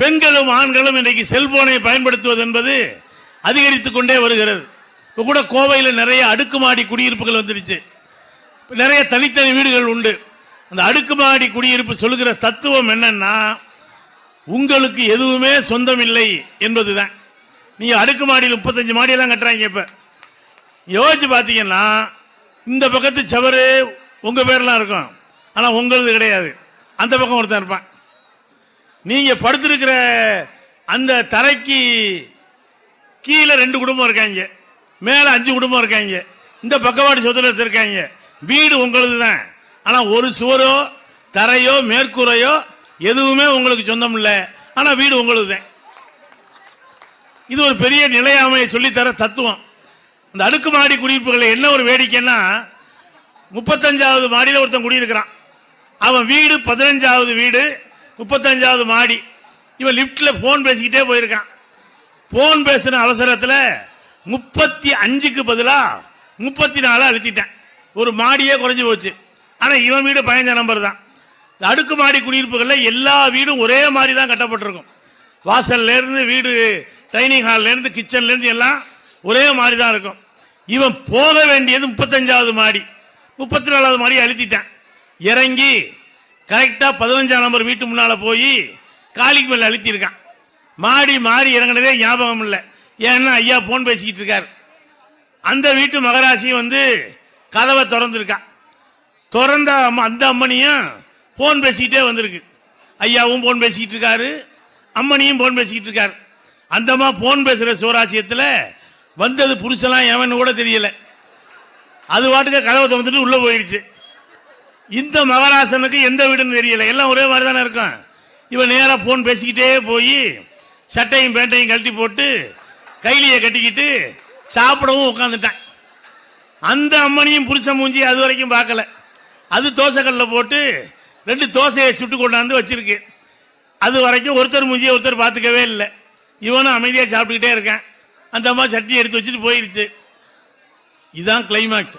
பெண்களும் ஆண்களும் இன்றைக்கு செல்போனை பயன்படுத்துவது என்பது அதிகரித்துக் கொண்டே வருகிறது. இப்போ கூட கோவையில் நிறைய அடுக்குமாடி குடியிருப்புகள் வந்துருச்சு. நிறைய தனித்தனி வீடுகள் உண்டு. அந்த அடுக்குமாடி குடியிருப்பு சொல்லுகிற தத்துவம் என்னன்னா, உங்களுக்கு எதுவுமே சொந்தம் இல்லை என்பதுதான். நீங்க அடுக்குமாடியில் 35 மாடியெல்லாம் கட்டுறாங்க. இப்ப யோசிச்சு பார்த்தீங்கன்னா, இந்த பக்கத்து சவறு உங்க பேர்லாம் இருக்கும், ஆனா உங்களது கிடையாது. அந்த பக்கம் ஒருத்தன் இருப்பான். நீங்க படுத்திருக்கிற அந்த தரைக்கு கீழே 2 குடும்பம் இருக்காங்க, மேல 5 குடும்பம் இருக்காங்க, இந்த பக்கவாடி சொத்துல இருக்காங்க. வீடு உங்களது தான், ஆனா ஒரு சுவரோ தரையோ மேற்கூரையோ எதுவுமே உங்களுக்கு சொந்தம் இல்லை, ஆனா வீடு உங்களது தான். இது ஒரு பெரிய நிலையாமையை சொல்லித்தர தத்துவம். இந்த அடுக்குமாடி குடியிருப்புகள் என்ன ஒரு வேடிக்கைன்னா, 35வது மாடியில் ஒருத்தன் குடியிருக்கிறான். அவன் வீடு 15வது வீடு, 35வது மாடி. இவன் லிப்ட்ல போன் பேசிக்கிட்டே போயிருக்கான். போன் பேசுற அவசரத்தில் 35க்கு பதிலா 34 அழுத்திட்டான். ஒரு மாடியே குறைஞ்சு போச்சு. ஆனா இவன் வீடு 15 நம்பர் தான். அடுக்குமாடி குடியிருப்புகளில் எல்லா வீடும் ஒரே மாதிரி தான் கட்டப்பட்டிருக்கும். வாசல்ல இருந்து வீடு, டைனிங் ஹால்ல இருந்து கிச்சன்ல இருந்து எல்லாம் ஒரே மாதிரி தான் இருக்கும். இவன் போக வேண்டியது 35வது மாடி, 34வது மாடி அழுத்திட்டான். இறங்கி கரெக்டா 15ஆம் நம்பர் வீட்டு முன்னால போய் காலிக்கு மேல அழுத்திருக்கான். மாடி மாறி இறங்கினதே ஞாபகம் இல்லை. ஏன்னா ஐயா போன் பேசிக்கிட்டு இருக்காரு. அந்த வீட்டு மகராசி வந்து கதவை திறந்துருக்கான். திறந்த அந்த அம்மனியும் போன் பேசிக்கிட்டே வந்திருக்கு. ஐயாவும் போன் பேசிக்கிட்டு இருக்காரு, அம்மனியும் போன் பேசிக்கிட்டு இருக்காரு. அந்தமா போன் பேசுற சிவராசியத்தில் வந்தது புருஷலாம் எவன்னு கூட தெரியல. அது வாட்டுக்க கதவை திறந்துட்டு உள்ள போயிடுச்சு. இந்த மகராசனுக்கு எந்த வீடுன்னு தெரியல, எல்லாம் ஒரே மாதிரி தானே இருக்கும். இவன் நேராக போன் பேசிக்கிட்டே போய் சட்டையும் பேண்டையும் கழட்டி போட்டு கைலியை கட்டிக்கிட்டு சாப்பிடவும் உட்காந்துட்டான். அந்த அம்மனியும் புருஷன் மூஞ்சி அது வரைக்கும் பார்க்கல. அது தோசைக்கல்ல போட்டு 2 தோசையை சுட்டு கொண்டாந்து வச்சிருக்கு. அது வரைக்கும் ஒருத்தர் மூஞ்சியை ஒருத்தர் பார்த்துக்கவே இல்லை. இவனும் அமைதியாக சாப்பிட்டுக்கிட்டே இருக்கான். அந்த அம்மா சட்னி எடுத்து வச்சுட்டு போயிடுச்சு. இதுதான் கிளைமாக்ஸ்.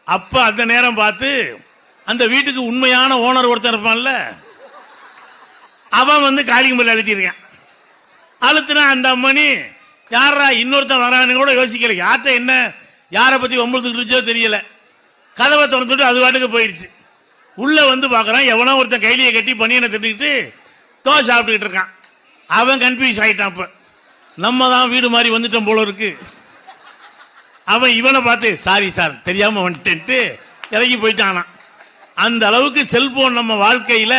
அப்ப அந்த நேரம் பார்த்து அந்த வீட்டுக்கு உண்மையான ஓனர் ஒருத்தர் இருப்பான்ல, அவன் வந்து காலிங் பெல் அழுத்திருக்கான். அழுத்தினா அந்த அம்மனி யாரா இன்னொருத்தன் வரான்னு கூட யோசிக்கல. யார்கிட்ட என்ன யாரை பத்தி ஒம்பதுக்கிட்டோ தெரியல. கதவை திறந்துட்டு அது வாட்டுக்கு போயிடுச்சு. உள்ள வந்து பார்க்கறான், எவனோ ஒருத்தன் கைலியை கட்டி பனியனை திட்டுக்கிட்டு தோசை சாப்பிட்டுக்கிட்டு இருக்கான். அவன் கன்ஃபியூஸ் ஆகிட்டான். அப்ப நம்ம தான் வீடு மாதிரி வந்துட்டோம் போல இருக்கு. அவன் இவனை பார்த்து சாரி சார் தெரியாம வந்துட்டு இறங்கி போயிட்டானா. அந்த அளவுக்கு செல்போன் நம்ம வாழ்க்கையில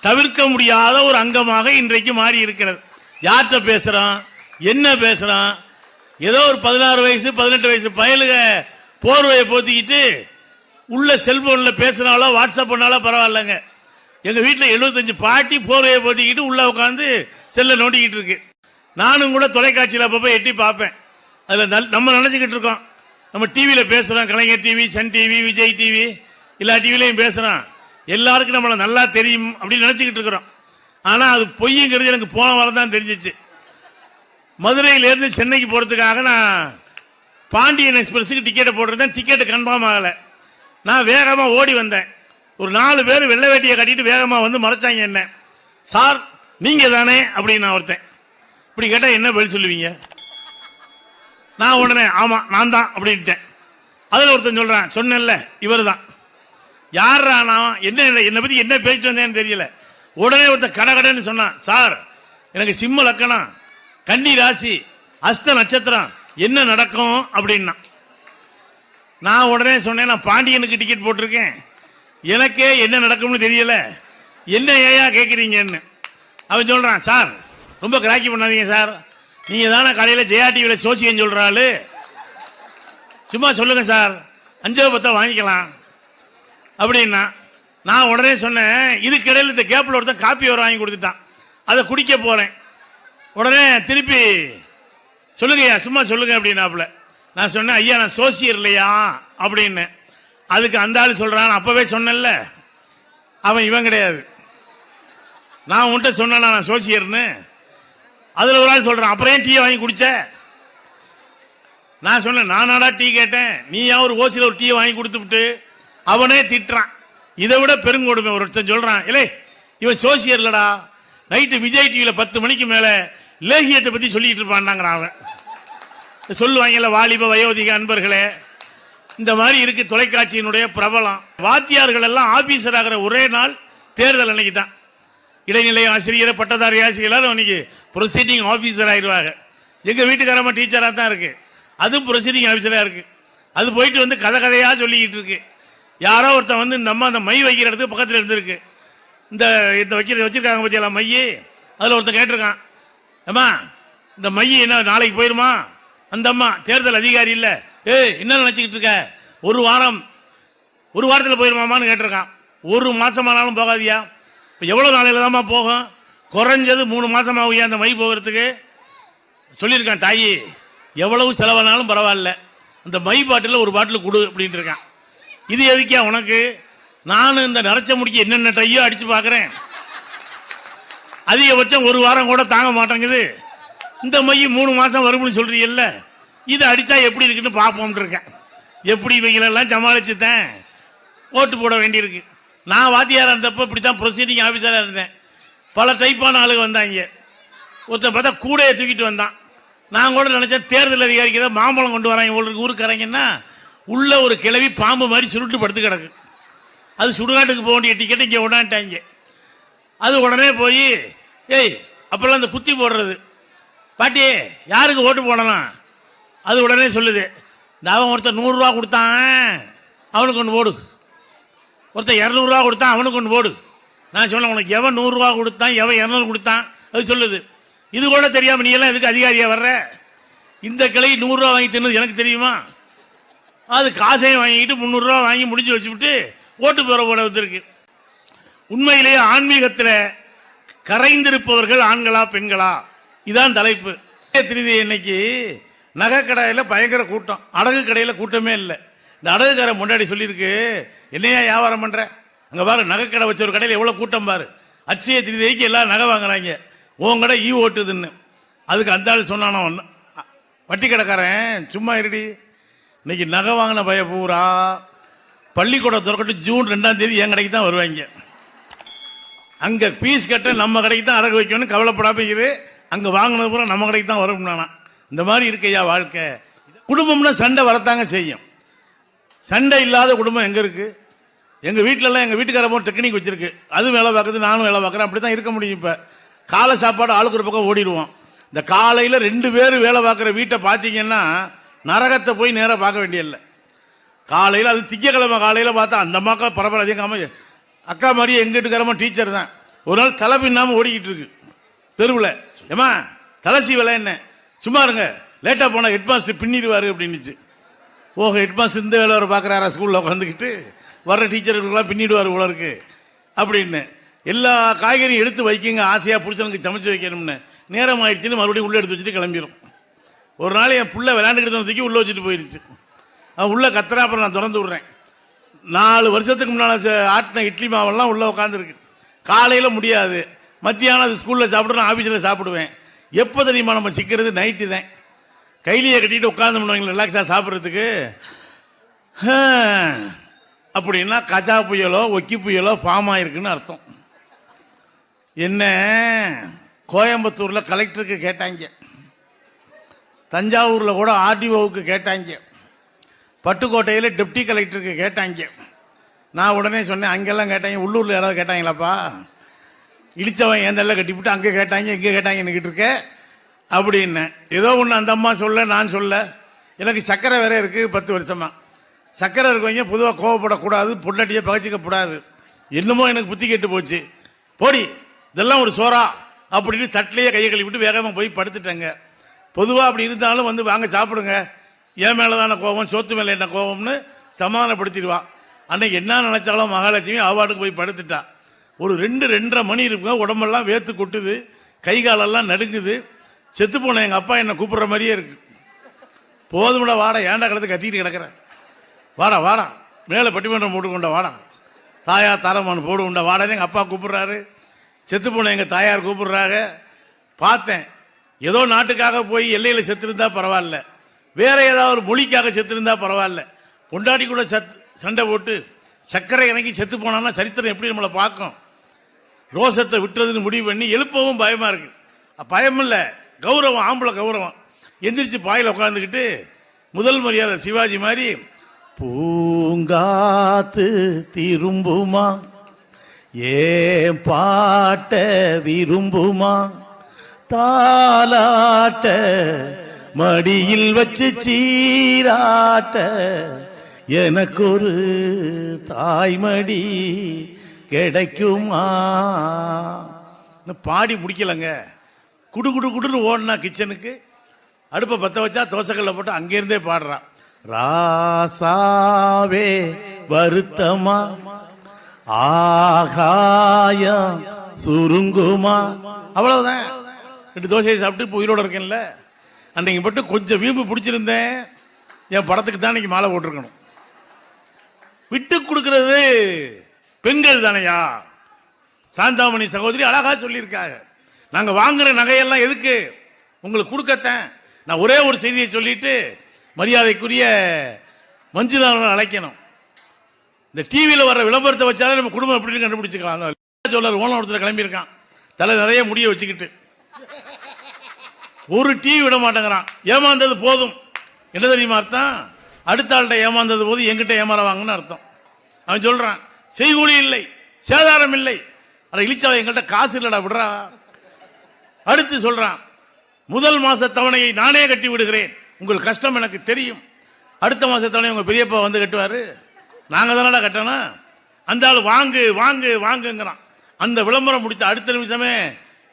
தவிர்க்க முடியாத ஒரு அங்கமாக இன்றைக்கு மாறி இருக்கிறது. யார்கிட்ட பேசுறான், என்ன பேசுறான், ஏதோ ஒரு 16 வயசு 18 வயசு பயலுக போர்வையை போத்திக்கிட்டு உள்ள செல்போன்ல பேசுனாலோ வாட்ஸ்அப் பண்ணாலோ பரவாயில்லைங்க. எங்க வீட்டில் 75 பாட்டி போர்வையை போத்திக்கிட்டு உள்ள உட்காந்து செல்ல நோண்டிக்கிட்டு இருக்கு. நானும் கூட தொலைக்காட்சியில் அப்பப்போ எட்டி பார்ப்பேன். அதில் நம்ம நினச்சிக்கிட்டு இருக்கோம், நம்ம டிவியில் பேசுகிறோம், Kalaignar TV, Sun TV, Vijay TV, எல்லா டிவிலையும் பேசுகிறோம், எல்லாருக்கும் நம்மளை நல்லா தெரியும் அப்படின்னு நினச்சிக்கிட்டு இருக்கிறோம். ஆனால் அது பொய்யுங்கிறது எனக்கு போன வாரம் தான் தெரிஞ்சிச்சு. மதுரையிலேருந்து சென்னைக்கு போகிறதுக்காக நான் பாண்டியன் எக்ஸ்பிரஸுக்கு டிக்கெட்டை போட்டிருந்தேன். டிக்கெட்டு கன்ஃபார்ம் ஆகலை. நான் வேகமாக ஓடி வந்தேன். ஒரு 4 பேர் வெள்ளை வேட்டியை கட்டிட்டு வேகமாக வந்து மறைச்சாங்க. என்ன சார் நீங்கள் தானே அப்படின்னு நான் ஒருத்தன். இப்படி கேட்டால் என்ன பதில் சொல்லுவீங்க? நான் உடனே ஆமாம் நான் தான் அப்படின்ட்டேன். அதில் ஒருத்தன் சொல்கிறான், சொன்னேன்ல இவர் தான். யாரா நான் என்னை பற்றி என்ன பேசிட்டு வந்தேன்னு தெரியல. உடனே ஒருத்தன் கடன்னு சொன்னான், சார் எனக்கு சிம்ம லக்கணம், கன்னி ராசி, அஸ்த நட்சத்திரம், என்ன நடக்கும் அப்படின்னா. நான் உடனே சொன்னேன், நான் பாண்டியனுக்கு டிக்கெட் போட்டிருக்கேன், எனக்கே என்ன நடக்கும்னு தெரியல, என்ன ஏயா கேட்குறீங்கன்னு. அவன் சொல்கிறான், சார் ரொம்ப கிராக்கி பண்ணாதீங்க சார், நீங்கள் தானே காலையில் ஜெயா டிவியில் சோசியன்னு சொல்கிறாள், சும்மா சொல்லுங்க சார், 5-10 வாங்கிக்கலாம் அப்படின்னா. நான் உடனே சொன்னேன், இதுக்கிடையில் இந்த கேப்பில் ஒருத்தன் காப்பி வர வாங்கி கொடுத்துட்டான், அதை குடிக்க போகிறேன். உடனே திருப்பி சொல்லுங்கய்யா சும்மா சொல்லுங்க அப்படின்னாப்புல. நான் சொன்னேன், ஐயா நான் சோசியர் இல்லையா அப்படின்னு. அதுக்கு அந்த ஆள் சொல்கிறான், அப்போவே சொன்னேன்ல அவன் இவன் கிடையாது, நான் உன்கிட்ட சொன்னேன்னா நான் சோசியர்னு. அதில் ஒரு ஆள் சொல்கிறான், அப்புறம் ஏன் டீயை வாங்கி குடிச்ச? நான் சொன்னேன், நானாடா டீ கேட்டேன், நீயா ஒரு ஓசியில் ஒரு டீயை வாங்கி கொடுத்து விட்டு அவனே திட்டுறான். இதை விட பெருங்கொடுமை ஒருத்தன் சொல்றான், இல்லை இவன் சோசியர் இல்லடா, நைட்டு விஜய் டிவியில் 10 மணிக்கு மேலே லேகியத்தை பற்றி சொல்லிட்டு இருப்பான்னாங்கிறான். அவன் சொல்லுவாங்கல்ல, வாலிப வயோதிக அன்பர்களே, இந்த மாதிரி இருக்கு தொலைக்காட்சியினுடைய பிரபலம். வாத்தியார்கள் எல்லாம் ஆபீசர் ஆகிற ஒரே நாள் தேர்தல் அன்னைக்கு தான். இடைநிலை ஆசிரியர், பட்டதாரி ஆசிரியர் அன்னைக்கு ப்ரொசீடிங் ஆஃபீஸர் ஆயிடுவாங்க. எங்கள் வீட்டுக்காரம்மா டீச்சராக தான் இருக்கு, அதுவும் ப்ரொசீடிங் ஆஃபீஸராக இருக்கு. அது போயிட்டு வந்து கதையாக சொல்லிக்கிட்டு இருக்கு. யாரோ ஒருத்தன் வந்து இந்த அம்மா அந்த மை வைக்கிற இடத்துக்கு பக்கத்தில் இருந்திருக்கு. இந்த வச்சிருக்காங்க பற்றியெல்லாம் மைய, அதில் ஒருத்தன் கேட்டிருக்கான், அம்மா இந்த மைய என்ன நாளைக்கு போயிருமா? அந்த அம்மா தேர்தல் அதிகாரி இல்லை, என்ன நினச்சிக்கிட்டு இருக்க, ஒரு வாரத்தில் போயிருமாமான்னு கேட்டிருக்கான். 1 மாதமானாலும் போகாதியா? இப்போ எவ்வளோ நாளையில் தான்மா போகும்? குறைஞ்சது 3 மாதம் ஆகுயா அந்த மை போகிறதுக்கு. சொல்லியிருக்கான், தாயி எவ்வளவு செலவானாலும் பரவாயில்ல, அந்த மை பாட்டில் ஒரு பாட்டில் கொடு அப்படின்ட்டு இருக்கான். இது எதுக்கியா உனக்கு? நானும் இந்த நரைச்ச முடிக்க என்னென்ன டையோ அடித்து பார்க்குறேன், அதிகபட்சம் 1 வாரம் கூட தாங்க மாட்டேங்குது. இந்த மை 3 மாதம் வரும்னு சொல்கிறீல்ல, இதை அடித்தா எப்படி இருக்குன்னு பார்ப்போம்னு இருக்கேன். எப்படி இவங்களெல்லாம் சமாளிச்சுட்டேன், ஓட்டு போட வேண்டியிருக்கு. நான் வாத்தியாராக இருந்தப்போ இப்படி தான் ப்ரொசீடிங் ஆஃபீஸராக இருந்தேன். பல டைப்பான ஆளுங்க வந்தாங்க. ஒருத்தர் பார்த்தா கூடையை தூக்கிட்டு வந்தான். நான் கூட நினச்சேன் தேர்தல் அதிகாரிக்கு தான் மாம்பழம் கொண்டு வராங்க உங்களுக்கு ஊருக்காரங்கன்னா, உள்ள ஒரு கிளவி பாம்பு மாதிரி சுருட்டு படுத்து கிடக்கு. அது சுடுகாட்டுக்கு போக வேண்டிய டிக்கெட் இங்கே விடான்ட்டாங்க. அது உடனே போய், அப்போல்லாம் அந்த குத்தி போடுறது, பாட்டி யாருக்கு ஓட்டு போடலாம், அது உடனே சொல்லுது, இந்த அவன் ஒருத்தர் 100 ரூபா கொடுத்தான் அவனுக்கு ஒன்று போடு, ஒருத்தர் 200 ரூபா கொடுத்தான் அவனுக்கு ஒன்று போடு. நான் சொன்னேன், உனக்கு எவன் 100 ரூபா கொடுத்தான், எவன் 200 கொடுத்தான், அது சொல்லுது. இது கூட தெரியாமல் நீ எல்லாம் எதுக்கு அதிகாரியாக வர்ற? இந்த கிளை 100 ரூபா வாங்கி தின்னது எனக்கு தெரியுமா? அது காசையும் வாங்கிட்டு 300 ரூபா வாங்கி முடிஞ்சு வச்சுவிட்டு ஓட்டு போட வந்திருக்கு. உண்மையிலேயே ஆன்மீகத்தில் கரைந்திருப்பவர்கள் ஆண்களா பெண்களா? இதான் தலைப்பு. இன்னைக்கு நகை கடையில் பயங்கர கூட்டம், அடகு கடையில் கூட்டமே இல்லை. இந்த அடகுக்கார முன்னாடி சொல்லியிருக்கு, என்னையா வியாபாரம் பண்ற, அங்கே பாரு நகை கடை வச்ச ஒரு கடையில் எவ்வளோ கூட்டம் பாரு, அச்சய திருதிக்கு எல்லாம் நகை வாங்குறாங்க, உன் கடை ஓட்டுதுன்னு. அதுக்கு அந்த ஆள் சொன்னானோ, வட்டி கடைக்காரன் சும்மா இருடி, இன்னைக்கு நகை வாங்கின பய பூரா பள்ளிக்கூடம் திறக்கட்டு ஜூன் 2ஆம் தேதி என் கடைக்கு தான் வருவாங்க. அங்கே பீஸ் கட்ட நம்ம கடைக்கு தான் அடகு வைக்கணும்னு கவலைப்படாம இரு, அங்கே வாங்கினது பூரா நம்ம கடைக்கு தான் வரும். நானா இந்த மாதிரி இருக்கையா வாழ்க்கை? குடும்பம்னா சண்டை வரத்தாங்க செய்யும். சண்டை இல்லாத குடும்பம் எங்கே இருக்கு? எங்கள் வீட்டிலலாம் எங்கள் வீட்டுக்காரப்போ டெக்னிக் வச்சிருக்கு, அது வேலை பார்க்குது நானும் வேலை பார்க்குறேன், அப்படி தான் இருக்க முடியும். இப்போ காலை சாப்பாடு ஆளுக்கு ஒரு பக்கம் ஓடிடுவோம். இந்த காலையில் 2 பேர் வேலை பார்க்குற வீட்டை பார்த்தீங்கன்னா நரகத்தை போய் நேராக பார்க்க வேண்டியதில்லை. காலையில் அது திங்கக்கிழமை காலையில் பார்த்தா அந்த அம்மாக்கா பரபர அதிகமாக, அக்கா மாதிரியே எங்கள் வீட்டுக்காரமா டீச்சர் தான். ஒரு நாள் தலை பின்னாமல் ஓடிக்கிட்டு இருக்கு தெருவில், ஏமா தலைச்சி விலை என்ன, சும்மா இருங்க, லேட்டாக போனால் ஹெட்மாஸ்டர் பின்னிடுவார் அப்படின்னுச்சு. ஓஹோ, ஹெட்மாஸ்டர் இந்த வேலை வர பார்க்குறாரா, ஸ்கூலில் உட்காந்துக்கிட்டு வர்ற டீச்சர்களுக்கெல்லாம் பின்னிடுவார் போல இருக்கு அப்படின்னு. எல்லா காய்கறியும் எடுத்து வைக்கிங்க, ஆசையாக பிடிச்சவனுக்கு சமைச்சு வைக்கணும்னு. நேரம் ஆயிடுச்சுன்னு மறுபடியும் உள்ளே எடுத்து வச்சுட்டு கிளம்பிடும். ஒரு நாள் என் பிள்ளை விளையாண்டுக்கிட்டு தூக்கி உள்ளே வச்சுட்டு போயிடுச்சு. அவன் உள்ளே கத்துறா, அப்புறம் நான் திறந்து விட்றேன். 4 வருஷத்துக்கு முன்னால் ஆட்டின இட்லி மாவெல்லாம் உள்ளே உட்காந்துருக்கு. காலையில் முடியாது, மத்தியானம் அது ஸ்கூலில் சாப்பிடுவேன், ஆஃபீஸில் சாப்பிடுவேன். எப்போ தெரியுமா நம்ம சிக்கிறது? நைட்டு தான். கைலியை கட்டிட்டு உட்காந்து ரிலாக்ஸாக சாப்பிட்றதுக்கு. அப்படின்னா கஜா புயலோ ஒக்கி புயலோ ஃபார்ம் ஆயிருக்குன்னு அர்த்தம். என்ன கோயம்புத்தூரில் கலெக்டருக்கு கேட்டாங்க, தஞ்சாவூரில் கூட ஆர்டிஓவுக்கு கேட்டாங்க, பட்டுக்கோட்டையில் டெப்டி கலெக்டருக்கு கேட்டாங்க. நான் உடனே சொன்னேன், அங்கெல்லாம் கேட்டாங்க, உள்ளூரில் யாராவது கேட்டாங்களாப்பா? இடித்தவன் ஏந்தெல்லாம் கட்டிவிட்டு அங்கே கேட்டாங்க இங்கே கேட்டாங்கன்னுக்கிட்டு இருக்க அப்படின்னு. ஏதோ ஒன்று அந்த அம்மா சொல்ல, நான் சொல்ல. எனக்கு சர்க்கரை வேற இருக்குது 10 வருஷமாக. சர்க்கரை இருக்கவங்க பொதுவாக கோவப்படக்கூடாது, பொண்டாட்டியை பகச்சிக்கக்கூடாது. என்னமோ எனக்கு புத்தி கேட்டு போச்சு. போடி இதெல்லாம் ஒரு சோறா அப்படின்னு தட்டிலேயே கையை கழுவிட்டு வேகமாக போய் படுத்துட்டேங்க. பொதுவாக அப்படி இருந்தாலும் வந்து வாங்க சாப்பிடுங்க, என் மேலே தானே கோபம், சோத்து மேலே என்ன கோபம்னு சமாதானப்படுத்திடுவா. அன்னைக்கு என்ன நினச்சாலும் மகாலட்சுமி அவார்டுக்கு போய் படுத்துட்டா. ஒரு 2-2:30 மணி இருக்குங்க, உடம்பெல்லாம் வேர்த்து கொட்டுது, கை காலெல்லாம் நடுங்குது. செத்து போன எங்கள் அப்பா என்னை கூப்பிட்ற மாதிரியே இருக்கு. போதும்டா வாடா, ஏன்டா கிடந்து கத்திக்கிட்டு கிடக்கிறேன், வாடா வாடா மேலே பட்டிமன்றம் போட்டுக்கொண்டா, வாடா தாயார் தரமான போடுண்டா வாடான்னு எங்கள் அப்பா கூப்பிட்றாரு. செத்து போன எங்கள் தாயார் கூப்பிட்றாங்க. பார்த்தேன், ஏதோ நாட்டுக்காக போய் எல்லையில் செத்துருந்தா பரவாயில்ல, வேற ஏதாவது ஒரு மொழிக்காக செத்துருந்தா பரவாயில்ல. பொண்டாட்டி கூட சண்டை போட்டு சர்க்கரை இறங்கி செத்து போனான்னா சரித்திரம் எப்படி நம்மளை பார்க்கும்? ரோசத்தை விட்டுறதுன்னு முடிவு பண்ணி எழுப்பவும் பயமா இருக்கு. பயம் இல்லை, கௌரவம், ஆம்பளை கௌரவம். எந்திரிச்சு பாயில் உட்காந்துக்கிட்டு முதல் மரியாதை சிவாஜி மாதிரி, பூங்காத்து திரும்புமா ஏன் பாட்ட விரும்புமா, தாலாட்ட மடியில் வச்சு சீராட்ட எனக்கு ஒரு தாய்மடி கிடைக்குமா. பாடி முடிக்கலங்க. குடு குடு குடுன்னு ஓடனா கிச்சனுக்கு, அடுப்பை பற்ற வச்சா தோசைக்கல்ல போட்டு அங்கேருந்தே பாடுறான். ராசாவே வருத்தமா ஆகாயம் சுருங்குமா. அவ்வளவுதான். 2 தோசையை சாப்பிட்டு உயிரோட இருக்கேன்ல. அன்னைக்கு மட்டும் கொஞ்சம் வீம்பு பிடிச்சிருந்தேன், என் படத்துக்கு தான் இன்னைக்கு மாலை போட்டிருக்கணும். விட்டு கொடுக்கிறது பெண்கள் தானையா? சாந்தாமணி சகோதரி அழகா சொல்லியிருக்காங்க. நாங்க வாங்குற நகையெல்லாம் எதுக்கு? உங்களுக்கு கொடுக்கத்தான். நான் ஒரே ஒரு செய்தியை சொல்லிட்டு மரியாதைக்குரிய மஞ்சுளாவை அழைக்கணும். இந்த டிவியில் வர்ற விளம்பரத்தை வச்சாலே நம்ம குடும்பம் எப்படின்னு கண்டுபிடிச்சிக்கலாம். சொல்றாரு, ஓன ஒருத்தர் கிளம்பியிருக்கான், தலை நிறைய முடிய வச்சுக்கிட்டு, ஒரு டிவி விட மாட்டேங்கிறான். ஏமாந்தது போதும். என்ன தெரியுமா அர்த்தம்? அடுத்த ஆள்கிட்ட ஏமாந்தது போது எங்கிட்ட ஏமாற வாங்கன்னு அர்த்தம். அவன் சொல்றான், செய்கூலி இல்லை, சேதாரம் இல்லை. அதை இழிச்சாவை எங்கள்கிட்ட காசு இல்லடா, விடுறா. அடுத்து சொல்றான், முதல் மாச தவணையை நானே கட்டி விடுகிறேன், உங்கள் கஷ்டம் எனக்கு தெரியும். அடுத்த மாச தவணை உங்க பெரியப்பா வந்து கட்டுவாரு, நாங்க தானடா கட்டணும். அந்த ஆள் வாங்கு வாங்கு வாங்குங்கிறான். அந்த விளம்பரம் முடித்த அடுத்த நிமிஷமே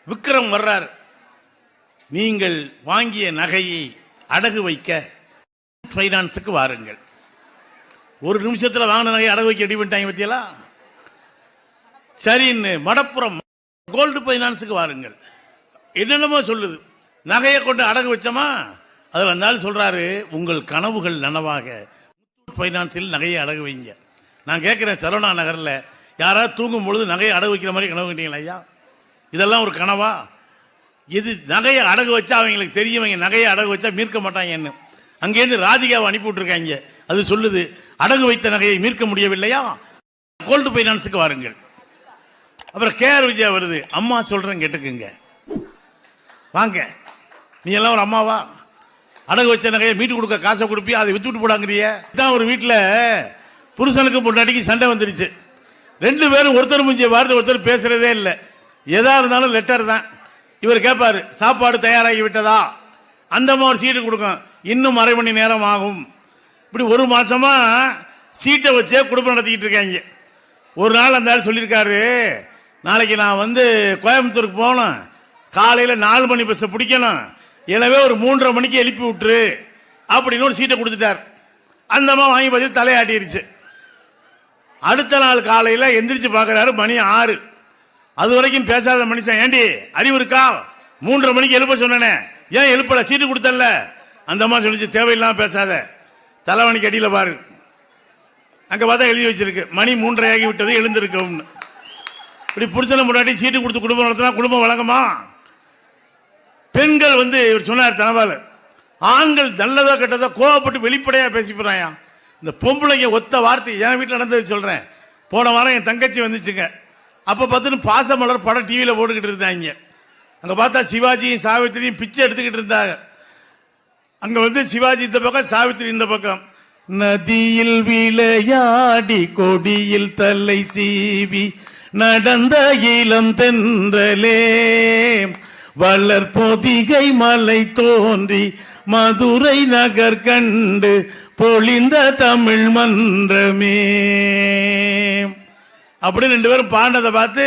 விக்ரம் வர்றாரு. நீங்கள் வாங்கிய நகையை அடகு வைக்க பைனான்ஸுக்கு வாருங்கள். ஒரு நிமிஷத்தில் வாங்கின நகையை அடகு வைக்க ரெடி பண்ணிட்டாங்க பத்தியலா. சரின்னு மடப்புறம் கோல்டு பைனான்ஸுக்கு வாருங்கள். என்னென்னமோ சொல்லுது. நகையை கொண்டு அடகு வச்சோமா, அதில் வந்தாலும் சொல்றாரு, உங்கள் கனவுகள் நனவாக பைனான்ஸில் நகையை அடகு வைங்க. நான் கேட்குறேன், சரவணா நகரில் யாராவது தூங்கும் பொழுது நகையை அடகு வைக்கிற மாதிரி கனவு கண்டீங்களா ஐயா? இதெல்லாம் ஒரு கனவா? இது நகையை அடகு வச்சா அவங்களுக்கு தெரியும், அவங்க நகையை அடகு வச்சா மீட்க மாட்டாங்கன்னு. அங்கேருந்து ராதிகாவை அனுப்பி விட்டுருக்காங்க. அது சொல்லுது, அடகு வைத்த நகையை மீட்க முடியவில்லையா, கோல்டு பைனான்ஸுக்கு வாருங்கள். அப்புறம் கேஆர் விஜயா வருது, அம்மா சொல்றேன் கேட்டுக்குங்க, வாங்க. நீ எல்லாம் ஒரு அம்மாவா? அடகு வச்ச நகையை மீட்டு கொடுக்க காசை கொடுப்பியா, அதை வித்து விட்டு போடாங்கிறிய. இதான் ஒரு வீட்டில் புருஷனுக்கு பொண்டாட்டிக்கு சண்டை வந்துருச்சு. 2 பேரும் ஒருத்தர் முடிஞ்ச வார்த்தை ஒருத்தர் பேசுறதே இல்லை. எதா இருந்தாலும் லெட்டர் தான். இவர் கேட்பாரு, சாப்பாடு தயாராகி விட்டதா? அந்த மாதிரி சீட்டு கொடுக்கும், இன்னும் அரை மணி நேரம் ஆகும். இப்படி 1 மாசமா சீட்டை வச்சே குடும்பம் நடத்திக்கிட்டு இருக்காங்க. ஒரு நாள் அந்த ஆள் சொல்லியிருக்காரு, நாளைக்கு நான் வந்து கோயம்புத்தூருக்கு போகணும், காலையில் 4 மணி பஸ்ஸை பிடிக்கணும், எனவே ஒரு 3:30 மணிக்கு எழுப்பி விட்டுரு அப்படின்னு ஒரு சீட்டை கொடுத்துட்டார். அந்த அம்மா வாங்கி பார்த்து தலையாட்டிருச்சு. அடுத்த நாள் காலையில் எந்திரிச்சு பார்க்குறாரு, மணி 6. அது வரைக்கும் பேசாத மனுஷன், ஏண்டி அறிவு இருக்கா, 3:30 மணிக்கு எழுப்ப சொன்னேனே, ஏன் எழுப்பல, சீட்டு கொடுத்தல. அந்த அம்மா சொல்லிச்சு, தேவையில்லாம பேசாத, தலைவணிக்கு அடியில் பாரு. அங்கே பார்த்தா எழுதி வச்சிருக்கு, மணி 3:30 ஆகி விட்டது, எழுந்திருக்கும். இப்படி புருஷனை முன்னாடி சீட்டு கொடுத்து குடும்பம் நடத்தினா குடும்பம் வழங்குமா? பெண்கள் வந்து இவர் சொன்னார் தனபால், ஆண்கள் நல்லதோ கெட்டதோ கோவப்பட்டு வெளிப்படையா பேசி போறாயா. இந்த பொம்பளைங்க ஒத்த வார்த்தை என் வீட்டில் நடந்தது சொல்றேன். போன வாரம் என் தங்கச்சி வந்துச்சுங்க. அப்ப பார்த்துன்னு பாசமலர் படம் டிவியில் போட்டுக்கிட்டு இருந்தாங்க. அங்க பார்த்தா சிவாஜியும் சாவித்திரியும் பிச்சை எடுத்துக்கிட்டு இருந்தாங்க. அங்க வந்து சிவாஜி இந்த பக்கம், சாவித்திரி இந்த பக்கம். நதியில் விளையாடி கொடியில் தலை சீவி நடந்த இளம் தென்றலே, வளர் பொதிகை மலை தோன்றி மதுரை நகர் கண்டு பொழிந்த தமிழ் மன்றமே அப்படி 2 பேரும் பாண்டதை பார்த்து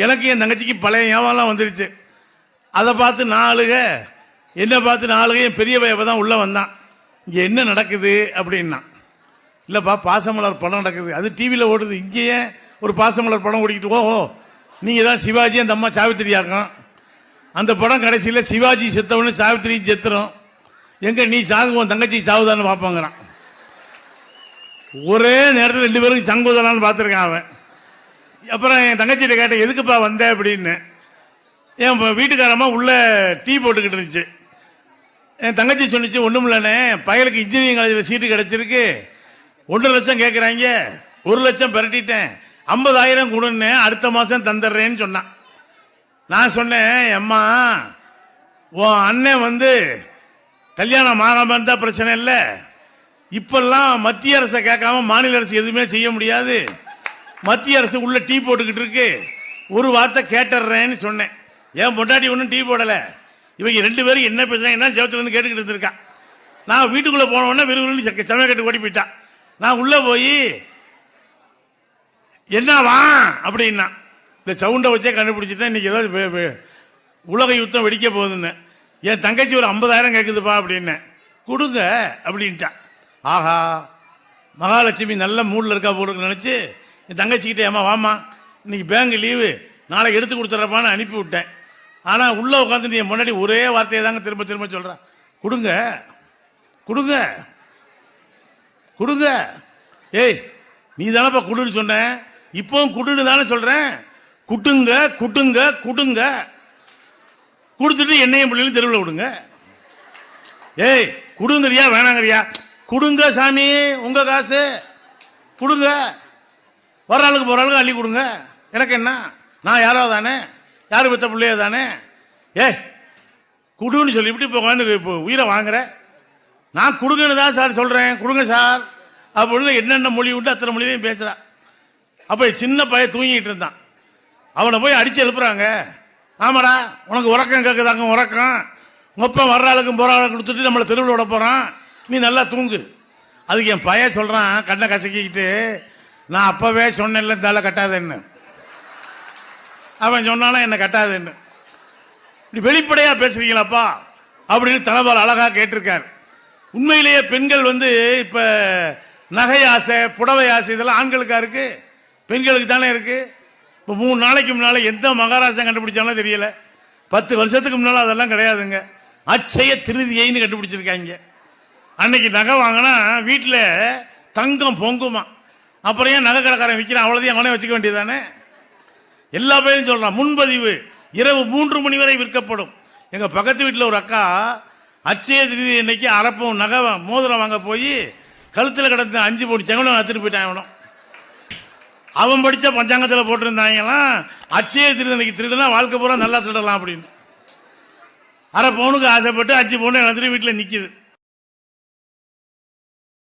எனக்கு என் தங்கச்சிக்கு பழைய ஞாபகம் வந்துருச்சு. அதை பார்த்து 4 என்ன பார்த்து 4 என் பெரிய பையன் தான் உள்ள வந்தான். இங்க என்ன நடக்குது அப்படின்னா, இல்லப்பா பாசமலர் படம் நடக்குது, அது டிவியில் ஓடுது, இங்கேயே ஒரு பாசமலர் படம் ஓடிக்கிட்டு, ஓஹோ நீங்க தான் சிவாஜி அந்த அம்மா சாவித்திரியாக்கும். அந்த படம் கடைசியில் சிவாஜி செத்தவனு சாவித்திரி செத்துரும், எங்க நீ சாகுவோம் தங்கச்சி சாவுதான்னு பார்ப்பாங்கிறான். ஒரே நேரத்தில் 2 பேருக்கு சங்குதலான்னு பார்த்துருக்கான் அவன். அப்புறம் என் தங்கச்சிட்ட கேட்டேன், எதுக்குப்பா வந்த அப்படின்னு. என் வீட்டுக்காரம்மா உள்ள டீ போட்டுக்கிட்டு இருந்துச்சு. என் தங்கச்சி சொன்னிச்சு, ஒன்றும் இல்லைண்ணே, பயலுக்கு இன்ஜினியரிங் காலேஜில் சீட்டு கிடைச்சிருக்கு, 1.5 லட்சம் கேட்குறாங்க, 1 லட்சம் பெரட்டிட்டேன், 50,000 கொடுன்னு அடுத்த மாதம் தந்துடுறேன்னு சொன்னான். நான் சொன்னேன், அம்மா உன் அண்ணன் வந்து கல்யாணம் ஆகாம இருந்தா பிரச்சனை இல்லை, இப்பெல்லாம் மத்திய அரசை கேட்காம மாநில அரசு எதுவுமே செய்ய முடியாது, மத்திய அரசு உள்ள டீ போட்டுக்கிட்டு இருக்கு, ஒரு வார்த்தை கேட்டுறேன்னு சொன்னேன். ஏன் பொண்டாட்டி ஒன்றும் டீ போடலை, இவங்க 2 பேரும் என்ன பேசுறாங்க என்ன ஜெபத்துலன்னு கேட்டுக்கிட்டு இருந்திருக்கான். நான் வீட்டுக்குள்ளே போன உடனே விறுவிறுன்னு சமையல் கட்டு ஓடி போயிட்டான். நான் உள்ளே போய் என்னவா அப்படின்னா இந்த சவுண்டை வச்சே கண்டுபிடிச்சிட்டேன், இன்னைக்கு ஏதாவது உலக யுத்தம் வெடிக்க போகுதுன்னு. என் தங்கச்சி ஒரு 50,000 கேட்குதுப்பா அப்படின்னு, கொடுங்க அப்படின்ட்டான். ஆஹா, மகாலட்சுமி நல்ல மூடில் இருக்கா போடுன்னு நினச்சி என் தங்கச்சிக்கிட்டே, ஏமா வாமா இன்னைக்கு பேங்க் லீவு, நாளைக்கு எடுத்து கொடுத்துட்றப்பான்னு அனுப்பி விட்டேன். ஆனால் உள்ளே உட்காந்து என் முன்னாடி ஒரே வார்த்தையை தாங்க திரும்ப திரும்ப சொல்கிறான், கொடுங்க கொடுங்க கொடுங்க. ஏய், நீ தானப்பா குடுன்னு சொன்ன, இப்போவும் குடுன்னு தானே சொல்கிறேன், குட்டுங்க குட்டுங்க குடுங்க, கொடுத்துட்டு என்னையும் பிள்ளைகளும் தெருவில் விடுங்க. ஏய், குடுங்கறியா வேணாங்கறியா, கொடுங்க சாமி, உங்கள் காசு கொடுங்க, வர ஆளுக்கு போகிற ஆளுக்கு அள்ளி கொடுங்க, எனக்கு என்ன, நான் யாரோ தானே, யார் பெற்ற பிள்ளையோ தானே. ஏய், குடுன்னு சொல்லி இப்படி இப்போ உட்காந்து இப்போ உயிரை வாங்குற, நான் கொடுங்கன்னு தான் சார் சொல்கிறேன், கொடுங்க சார் அப்படின்னு என்னென்ன மொழி உண்டு அத்தனை மொழியிலையும் பேசுகிறான். அப்போ சின்ன பையன் தூங்கிட்டு இருந்தான், அவனை போய் அடித்து எழுப்புறாங்க. ஆமாடா, உனக்கு உறக்கம் கேட்குதாங்க, உறக்கம் மொப்பம் வர்ற ஆளுக்கும் போகிற ஆளுக்கு கொடுத்துட்டு நம்மளை தெருவில் விட போகிறான், நீ நல்லா தூங்கு. அதுக்கு என் பையன் சொல்கிறான் கண்ணை கசக்கிக்கிட்டு, நான் அப்போவே சொன்னேன்ல இந்த ஆளை கட்டாதேன்னு. அவன் சொன்னானா என்னை கட்டாதேன்னு. இப்படி வெளிப்படையாக பேசுறீங்களாப்பா அப்படின்னு தலைவர் அழகாக கேட்டிருக்கார். உண்மையிலேயே பெண்கள் வந்து இப்போ நகை ஆசை, புடவை ஆசை இதெல்லாம் ஆண்களுக்கா இருக்கு, பெண்களுக்கு தானே இருக்கு. இப்போ 3 நாளைக்கு முன்னால் எந்த மகாராஷ்டிரம் கண்டுபிடிச்சாலும் தெரியல, 10 வருஷத்துக்கு முன்னால் அதெல்லாம் கிடையாதுங்க. அச்சய திருதியைன்னு கண்டுபிடிச்சிருக்காங்க. அன்னைக்கு நகை வாங்கினா வீட்டில் தங்கம் பொங்குமா, அப்புறம் ஏன் நகை கடைக்காரன் விற்கிறான், அவ்வளோதையும் அவனே வச்சுக்க வேண்டியதானே. எல்லா பேரும் சொல்கிறான், முன்பதிவு இரவு 3 மணி வரை விற்கப்படும். எங்கள் பக்கத்து வீட்டில் ஒரு அக்கா அச்சய திருதி இன்னைக்கு அரப்பம் நகை மோதிரம் வாங்க போய் கழுத்தில் கிடந்த 5 பவுன் செங்கலம் எடுத்துட்டு போயிட்டான். அவனும் அவன் படித்த பஞ்சாங்கத்தில் போட்டிருந்தாங்களாம், அச்சய திருதி இன்னைக்கு திருடுனா வாழ்க்கை பூரா நல்லா திருடலாம் அப்படின்னு. அரை பவுனுக்கு ஆசைப்பட்டு 5 பவுன் எடுத்துட்டு வீட்டில் நிற்கிது.